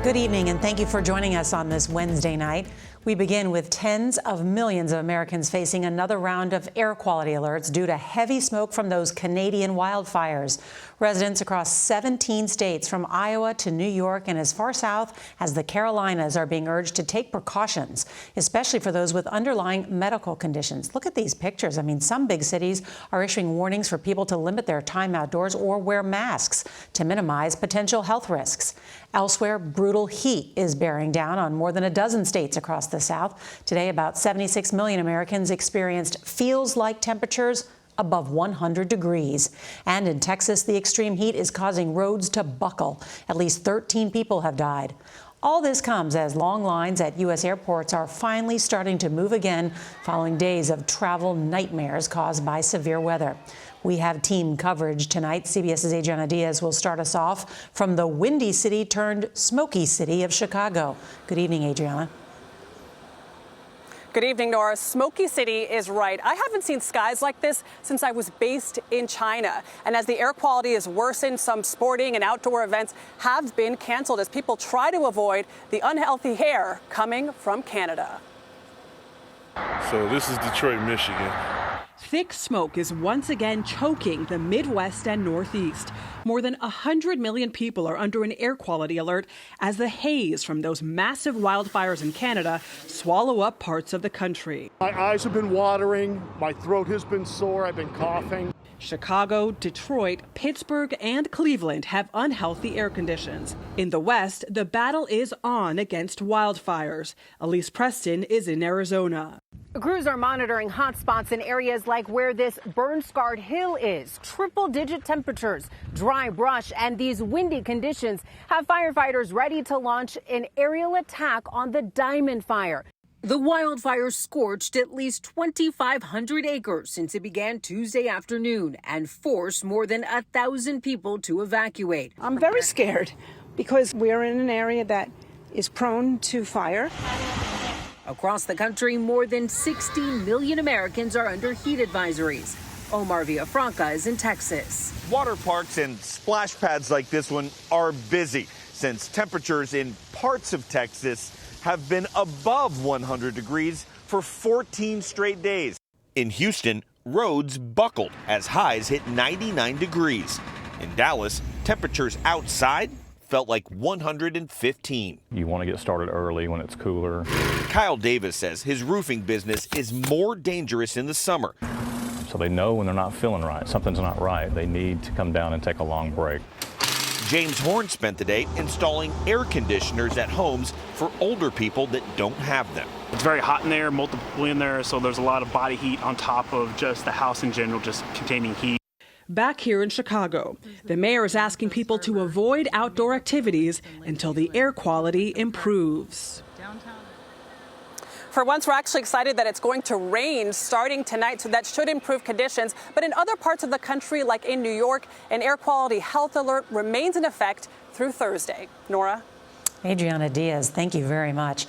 Good evening, and thank you for joining us on this Wednesday night. We begin with tens of millions of Americans facing another round of air quality alerts due to heavy smoke from those Canadian wildfires. Residents across 17 states, from Iowa to New York and as far south as the Carolinas, are being urged to take precautions, especially for those with underlying medical conditions. Look at these pictures. I mean, some big cities are issuing warnings for people to limit their time outdoors or wear masks to minimize potential health risks. Elsewhere, brutal heat is bearing down on more than a dozen states across the South. Today, about 76 million Americans experienced feels-like temperatures above 100 degrees. And in Texas, the extreme heat is causing roads to buckle. At least 13 people have died. All this comes as long lines at U.S. airports are finally starting to move again following days of travel nightmares caused by severe weather. We have team coverage tonight. CBS's Adriana Diaz will start us off from the windy city turned smoky city of Chicago. Good evening, Adriana. Good evening, Norah. Smoky City is right. I haven't seen skies like this since I was based in China. And as the air quality is worsened, some sporting and outdoor events have been canceled as people try to avoid the unhealthy air coming from Canada. So this is Detroit, Michigan. Thick smoke is once again choking the Midwest and Northeast. More than 100 million people are under an air quality alert as the haze from those massive wildfires in Canada swallow up parts of the country. My eyes have been watering, my throat has been sore, I've been coughing. Chicago, Detroit, Pittsburgh, and Cleveland have unhealthy air conditions. In the West, the battle is on against wildfires. Elise Preston is in Arizona. Crews are monitoring hot spots in areas like where this burn-scarred hill is. Triple-digit temperatures, dry brush, and these windy conditions have firefighters ready to launch an aerial attack on the Diamond Fire. The wildfire scorched at least 2,500 acres since it began Tuesday afternoon and forced more than 1,000 people to evacuate. I'm very scared because we're in an area that is prone to fire. Across the country, more than 60 million Americans are under heat advisories. Omar Villafranca is in Texas. Water parks and splash pads like this one are busy since temperatures in parts of Texas have been above 100 degrees for 14 straight days. In Houston, roads buckled as highs hit 99 degrees. In Dallas, temperatures outside felt like 115. You want to get started early when it's cooler. Kyle Davis says his roofing business is more dangerous in the summer. So they know when they're not feeling right, something's not right. They need to come down and take a long break. James Horn spent the day installing air conditioners at homes for older people that don't have them. It's very hot in there, multiple in there, so there's a lot of body heat on top of just the house in general, just containing heat. Back here in Chicago, the mayor is asking people to avoid outdoor activities until the air quality improves. For once, we're actually excited that it's going to rain starting tonight, so that should improve conditions. But in other parts of the country, like in New York, an air quality health alert remains in effect through Thursday. Norah? Adriana Diaz, thank you very much.